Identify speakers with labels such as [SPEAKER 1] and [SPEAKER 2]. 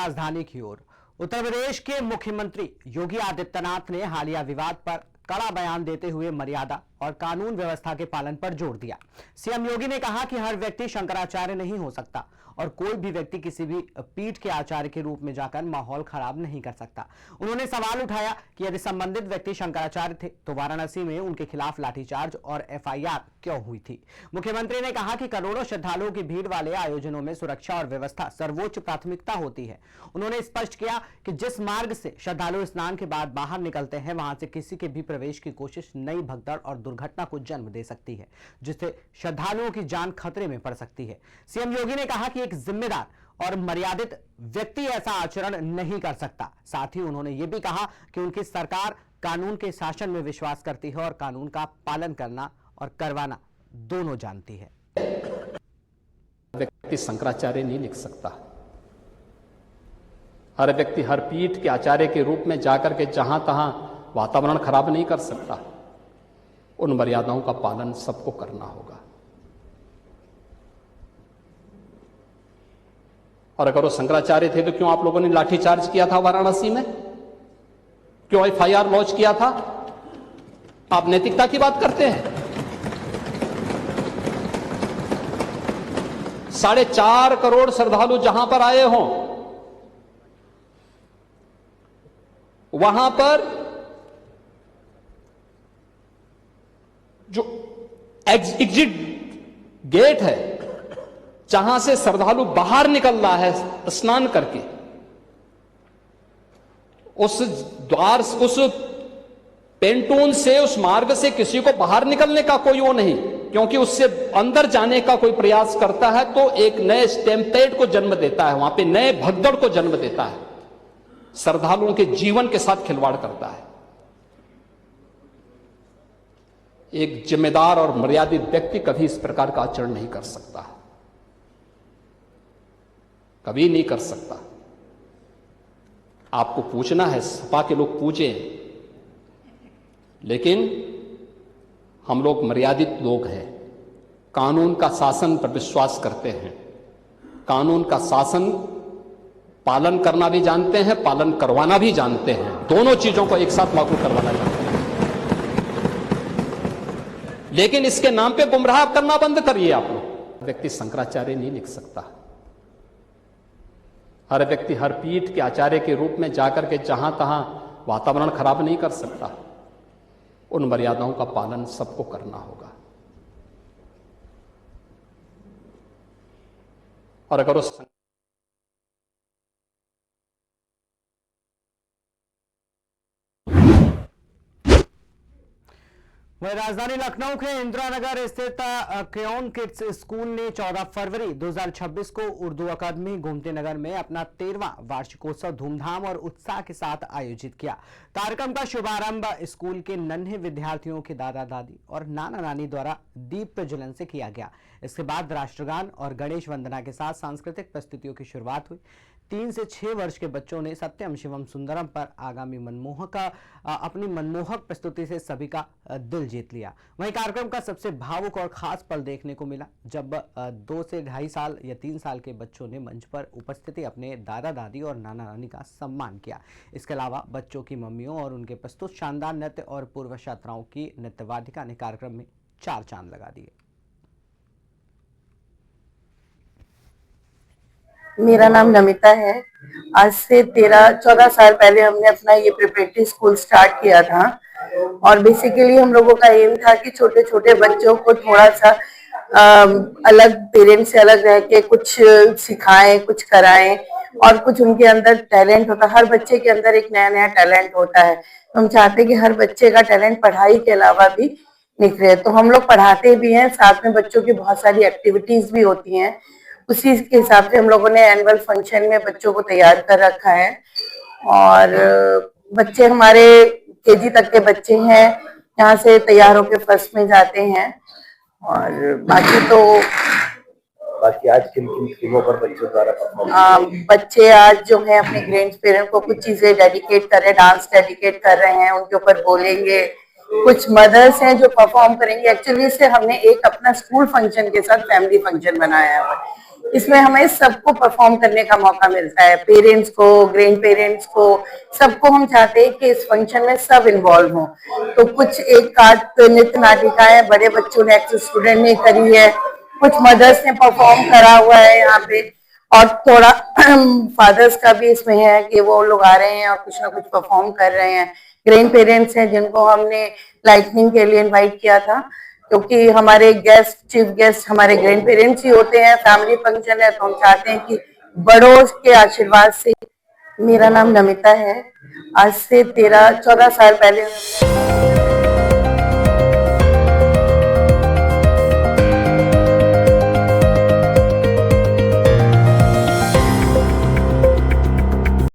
[SPEAKER 1] राजधानी की ओर। उत्तर प्रदेश के मुख्यमंत्री योगी आदित्यनाथ ने हालिया विवाद पर कड़ा बयान देते हुए मर्यादा और कानून व्यवस्था के पालन पर जोर दिया। सीएम योगी ने कहा कि हर व्यक्ति शंकराचार्य नहीं हो सकता और कोई भी व्यक्ति किसी भी पीठ के आचार्य के रूप में जाकर माहौल खराब नहीं कर सकता। उन्होंने सवाल उठाया कि यदि संबंधित व्यक्ति शंकराचार्य थे तो वाराणसी में उनके खिलाफ लाठीचार्ज और एफआईआर क्यों हुई थी। मुख्यमंत्री ने कहा कि करोड़ों श्रद्धालुओं की भीड़ वाले आयोजनों में सुरक्षा और व्यवस्था सर्वोच्च प्राथमिकता होती है। उन्होंने स्पष्ट किया कि जिस मार्ग से श्रद्धालु स्नान के बाद बाहर निकलते हैं वहां से किसी के भी प्रवेश की कोशिश नई भगदड़ और दुर्घटना को जन्म दे सकती है, जिससे श्रद्धालुओं की जान खतरे में पड़ सकती है। सीएम योगी ने कहा कि एक जिम्मेदार और मर्यादित व्यक्ति ऐसा आचरण नहीं कर सकता। साथ ही उन्होंने ये भी कहा कि उनकी सरकार कानून के शासन में विश्वास करती है और कानून का पालन करना और करवाना दोनों जानती है।
[SPEAKER 2] व्यक्ति शंकराचार्य नहीं लिख सकता। हर व्यक्ति हर पीठ के आचार्य के रूप में जाकर के जहां तहां वातावरण खराब नहीं कर सकता। उन मर्यादाओं का पालन सबको करना होगा। और अगर वो शंकराचार्य थे तो क्यों आप लोगों ने लाठीचार्ज किया था वाराणसी में? क्यों एफआईआर लॉन्च किया था? आप नैतिकता की बात करते हैं। 4.5 करोड़ श्रद्धालु जहां पर आए हों, वहां पर जो एग्जिट गेट है, जहां से श्रद्धालु बाहर निकल रहा है स्नान करके, उस द्वार, उस पेंटून से, उस मार्ग से किसी को बाहर निकलने का कोई वो नहीं, क्योंकि उससे अंदर जाने का कोई प्रयास करता है तो एक नए स्टैम्पेड को जन्म देता है, वहां पे नए भगदड़ को जन्म देता है, श्रद्धालुओं के जीवन के साथ खिलवाड़ करता है। एक जिम्मेदार और मर्यादित व्यक्ति कभी इस प्रकार का आचरण नहीं कर सकता, कभी नहीं कर सकता। आपको पूछना है, सपा के लोग पूछें, लेकिन हम लोग मर्यादित लोग हैं, कानून का शासन पर विश्वास करते हैं, कानून का शासन पालन करना भी जानते हैं, पालन करवाना भी जानते हैं, दोनों चीजों को एक साथ लागू करवाना जानते हैं। लेकिन इसके नाम पे गुमराह करना बंद करिए आप लोग। व्यक्ति शंकराचार्य नहीं लिख सकता। हर व्यक्ति हर पीठ के आचार्य के रूप में जाकर के जहां तहां वातावरण खराब नहीं कर सकता। उन मर्यादाओं का पालन सबको करना होगा। और अगर उस
[SPEAKER 1] वही राजधानी लखनऊ के इंदिरा नगर स्थित क्रेयोन किड्स स्कूल ने 14 फरवरी 2026 को उर्दू अकादमी गोमती नगर में अपना 13वां वार्षिकोत्सव धूमधाम और उत्साह के साथ आयोजित किया। कार्यक्रम का शुभारंभ स्कूल के नन्हे विद्यार्थियों के दादा दादी और नाना नानी द्वारा दीप प्रज्वलन से किया गया। इसके बाद राष्ट्रगान और गणेश वंदना के साथ सांस्कृतिक प्रस्तुतियों की शुरुआत हुई। 3 से 6 वर्ष के बच्चों ने सत्यम शिवम सुंदरम पर आगामी अपनी मनमोहक प्रस्तुति से सभी का दिल जीत लिया। वहीं कार्यक्रम का सबसे भावुक और खास पल देखने को मिला जब 2 से 2.5 साल या 3 साल के बच्चों ने मंच पर उपस्थिति अपने दादा दादी और नाना नानी का सम्मान किया। इसके अलावा बच्चों की मम्मियों और उनके प्रस्तुत शानदार नृत्य और पूर्व छात्राओं की नृत्यवादिका ने कार्यक्रम में 4 चांद लगा दिए।
[SPEAKER 3] मेरा नाम नमिता है। आज से 14 साल पहले हमने अपना ये प्रिपरेटरी स्कूल स्टार्ट किया था और बेसिकली हम लोगों का एम था कि छोटे छोटे बच्चों को थोड़ा सा अलग, पेरेंट्स से अलग रह के कुछ सिखाएं, कुछ कराएं और कुछ उनके अंदर टैलेंट होता है। हर बच्चे के अंदर एक नया नया टैलेंट होता है, तो हम चाहते हैं कि हर बच्चे का टैलेंट पढ़ाई के अलावा भी निखरे। तो हम लोग पढ़ाते भी हैं, साथ में बच्चों की बहुत सारी एक्टिविटीज भी होती हैं। उसी के हिसाब से हम लोगों ने एनुअल फंक्शन में बच्चों को तैयार कर रखा है और बच्चे हमारे केजी तक के बच्चे हैं, यहाँ से तैयार होकर फर्स्ट में जाते हैं। और बाकी आज किन किन थीमों पर बच्चों द्वारा बच्चे आज जो है अपने ग्रैंड पेरेंट्स को कुछ चीजें डेडिकेट कर रहे हैं, डांस डेडिकेट कर रहे हैं, उनके ऊपर बोलेंगे कुछ मदर्स हैं जो परफॉर्म करेंगे। एक्चुअली इससे हमने एक अपना स्कूल फंक्शन के साथ फैमिली फंक्शन बनाया हुआ है। इसमें हमें सबको परफॉर्म करने का मौका मिलता है, पेरेंट्स को, ग्रैंड पेरेंट्स को, सबको हम चाहते हैं कि इस फंक्शन में सब इन्वॉल्व हों। तो कुछ एक आध नृत्य नाटिकाएं बड़े बच्चों ने, स्टूडेंट ने करी है, कुछ मदर्स ने परफॉर्म करा हुआ है यहाँ पे, और थोड़ा फादर्स का भी इसमें है कि वो लोग आ रहे हैं और कुछ ना कुछ परफॉर्म कर रहे हैं। ग्रैंड पेरेंट्स हैं जिनको हमने लाइटनिंग के लिए इनवाइट किया था, क्योंकि हमारे गेस्ट, चीफ गेस्ट हमारे ग्रैंड पेरेंट्स ही होते हैं। फैमिली फंक्शन है तो हम चाहते हैं कि बड़ों के आशीर्वाद से। मेरा नाम नमिता है। आज से 13-14 साल पहले